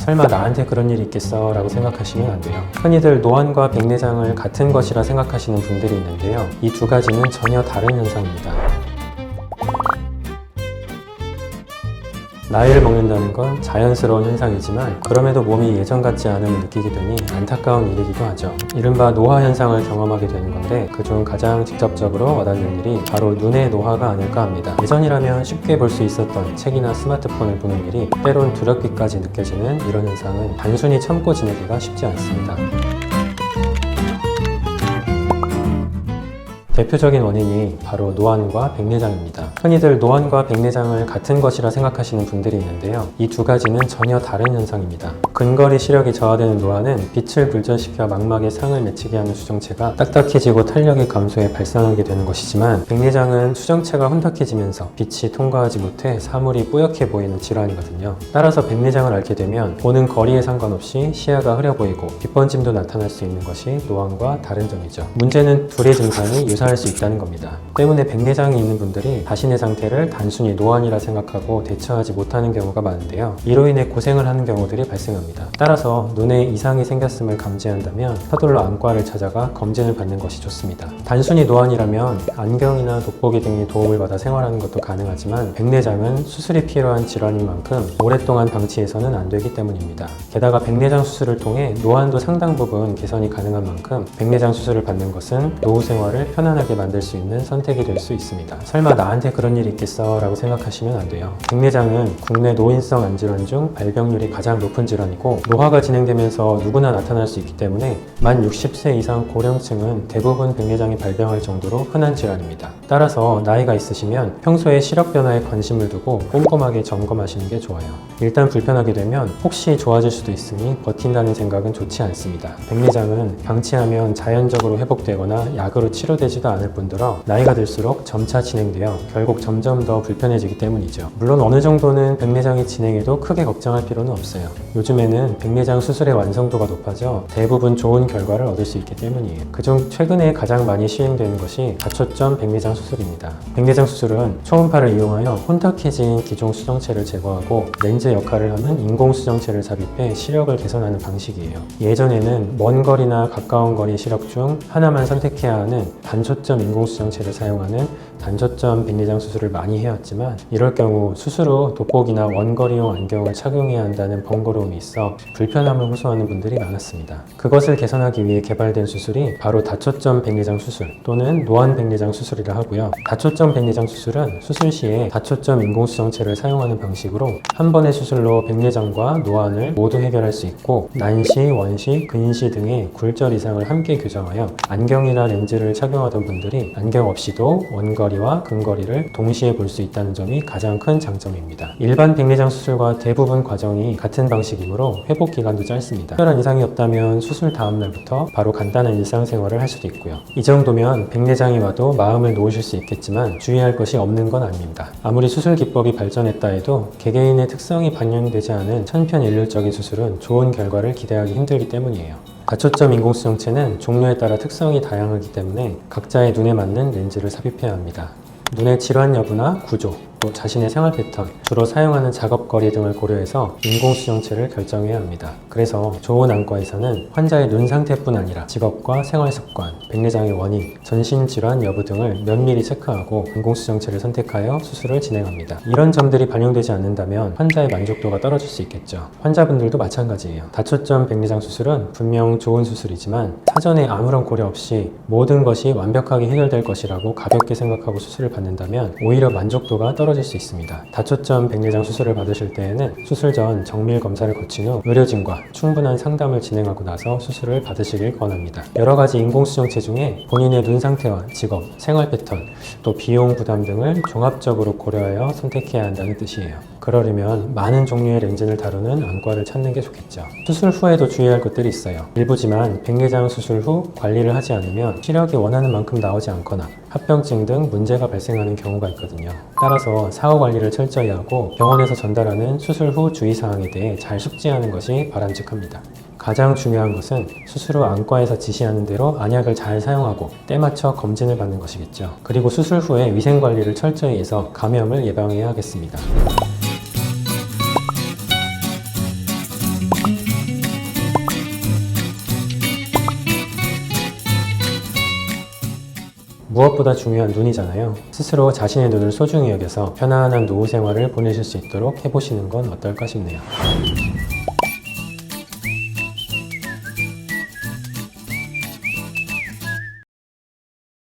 설마 나한테 그런 일이 있겠어 라고 생각하시면 안 돼요. 흔히들 노안과 백내장을 같은 것이라 생각하시는 분들이 있는데요. 이 두 가지는 전혀 다른 현상입니다. 나이를 먹는다는 건 자연스러운 현상이지만 그럼에도 몸이 예전 같지 않음을 느끼게 되니 안타까운 일이기도 하죠. 이른바 노화 현상을 경험하게 되는 건데 그중 가장 직접적으로 와닿는 일이 바로 눈의 노화가 아닐까 합니다. 예전이라면 쉽게 볼 수 있었던 책이나 스마트폰을 보는 일이 때론 두렵기까지 느껴지는 이런 현상은 단순히 참고 지내기가 쉽지 않습니다. 대표적인 원인이 바로 노안과 백내장입니다. 흔히들 노안과 백내장을 같은 것이라 생각하시는 분들이 있는데요. 이 두 가지는 전혀 다른 현상입니다. 근거리 시력이 저하되는 노안은 빛을 불전시켜 망막에 상을 맺히게 하는 수정체가 딱딱해지고 탄력의 감소에 발생하게 되는 것이지만 백내장은 수정체가 혼탁해지면서 빛이 통과하지 못해 사물이 뿌옇게 보이는 질환이거든요. 따라서 백내장을 앓게 되면 보는 거리에 상관없이 시야가 흐려 보이고 빛번짐도 나타날 수 있는 것이 노안과 다른 점이죠. 문제는 둘의 증상이 유사할 수 있다는 겁니다. 때문에 백내장이 있는 분들이 자신의 상태를 단순히 노안이라 생각하고 대처하지 못하는 경우가 많은데요. 이로 인해 고생을 하는 경우들이 발생합니다. 따라서 눈에 이상이 생겼음을 감지한다면 서둘러 안과를 찾아가 검진을 받는 것이 좋습니다. 단순히 노안이라면 안경이나 돋보기 등의 도움을 받아 생활하는 것도 가능하지만 백내장은 수술이 필요한 질환인 만큼 오랫동안 방치해서는 안 되기 때문입니다. 게다가 백내장 수술을 통해 노안도 상당 부분 개선이 가능한 만큼 백내장 수술을 받는 것은 노후 생활을 편안하게 만들 수 있는 선택이 될 수 있습니다. 설마 나한테 그런 일이 있겠어 라고 생각하시면 안 돼요. 백내장은 국내 노인성 암질환 중 발병률이 가장 높은 질환이고 노화가 진행되면서 누구나 나타날 수 있기 때문에 만 60세 이상 고령층은 대부분 백내장이 발병할 정도로 흔한 질환입니다. 따라서 나이가 있으시면 평소에 시력 변화에 관심을 두고 꼼꼼하게 점검하시는 게 좋아요. 일단 불편하게 되면 혹시 좋아질 수도 있으니 버틴다는 생각은 좋지 않습니다. 백내장은 방치하면 자연적으로 회복되거나 약으로 치료되지도 않을 뿐더러 나이가 들수록 점차 진행되어 결국 점점 더 불편해지기 때문이죠. 물론 어느 정도는 백내장이 진행해도 크게 걱정할 필요는 없어요. 요즘에는 백내장 수술의 완성도가 높아져 대부분 좋은 결과를 얻을 수 있기 때문이에요. 그중 최근에 가장 많이 시행되는 것이 다초점 백내장 수술입니다. 백내장 수술은 초음파를 이용하여 혼탁해진 기존 수정체를 제거하고 렌즈 역할을 하는 인공 수정체를 삽입해 시력을 개선하는 방식이에요. 예전에는 먼 거리나 가까운 거리 시력 중 하나만 선택해야 하는 단초점 인공 수정체를 사용하는 단초점 백내장 수술을 많이 해왔지만 이럴 경우 수술 후 돋보기나 원거리용 안경을 착용해야 한다는 번거로움이 있어 불편함을 호소하는 분들이 많았습니다. 그것을 개선하기 위해 개발된 수술이 바로 다초점 백내장 수술 또는 노안 백내장 수술이라 하고요. 다초점 백내장 수술은 수술 시에 다초점 인공수정체를 사용하는 방식으로 한 번의 수술로 백내장과 노안을 모두 해결할 수 있고 난시, 원시, 근시 등의 굴절 이상을 함께 교정하여 안경이나 렌즈를 착용하던 분들이 안경 없이도 원거리와 근거리를 동시에 볼 수 있다는 점이 가장 큰 장점입니다. 일반 백내장 수술과 대부분 과정이 같은 방식이므로 회복 기간도 짧습니다. 특별한 이상이 없다면 수술 다음 날부터 바로 간단한 일상생활을 할 수도 있고요. 이 정도면 백내장이 와도 마음을 놓으실 수 있겠지만 주의할 것이 없는 건 아닙니다. 아무리 수술 기법이 발전했다 해도 개개인의 특성이 반영되지 않은 천편일률적인 수술은 좋은 결과를 기대하기 힘들기 때문이에요. 다초점 인공수정체는 종류에 따라 특성이 다양하기 때문에 각자의 눈에 맞는 렌즈를 삽입해야 합니다. 눈의 질환 여부나 구조, 또 자신의 생활 패턴, 주로 사용하는 작업거리 등을 고려해서 인공수정체를 결정해야 합니다. 그래서 좋은 안과에서는 환자의 눈 상태뿐 아니라 직업과 생활 습관, 백내장의 원인, 전신 질환 여부 등을 면밀히 체크하고 인공수정체를 선택하여 수술을 진행합니다. 이런 점들이 반영되지 않는다면 환자의 만족도가 떨어질 수 있겠죠. 환자분들도 마찬가지예요. 다초점 백내장 수술은 분명 좋은 수술이지만 사전에 아무런 고려 없이 모든 것이 완벽하게 해결될 것이라고 가볍게 생각하고 수술을 받는다면 오히려 만족도가 떨어질 수 있습니다. 다초점 백내장 수술을 받으실 때에는 수술 전 정밀 검사를 거친 후 의료진과 충분한 상담을 진행하고 나서 수술을 받으시길 권합니다. 여러 가지 인공수정체 중에 본인의 눈 상태와 직업, 생활 패턴, 또 비용 부담 등을 종합적으로 고려하여 선택해야 한다는 뜻이에요. 그러려면 많은 종류의 렌즈를 다루는 안과를 찾는 게 좋겠죠. 수술 후에도 주의할 것들이 있어요. 일부지만 백내장 수술 후 관리를 하지 않으면 시력이 원하는 만큼 나오지 않거나 합병증 등 문제가 발생하는 경우가 있거든요. 따라서 사후 관리를 철저히 하고 병원에서 전달하는 수술 후 주의사항에 대해 잘 숙지하는 것이 바람직합니다. 가장 중요한 것은 수술 후 안과에서 지시하는 대로 안약을 잘 사용하고 때 맞춰 검진을 받는 것이겠죠. 그리고 수술 후에 위생관리를 철저히 해서 감염을 예방해야 하겠습니다. 무엇보다 중요한 눈이잖아요. 스스로 자신의 눈을 소중히 여겨서 편안한 노후 생활을 보내실 수 있도록 해보시는 건 어떨까 싶네요.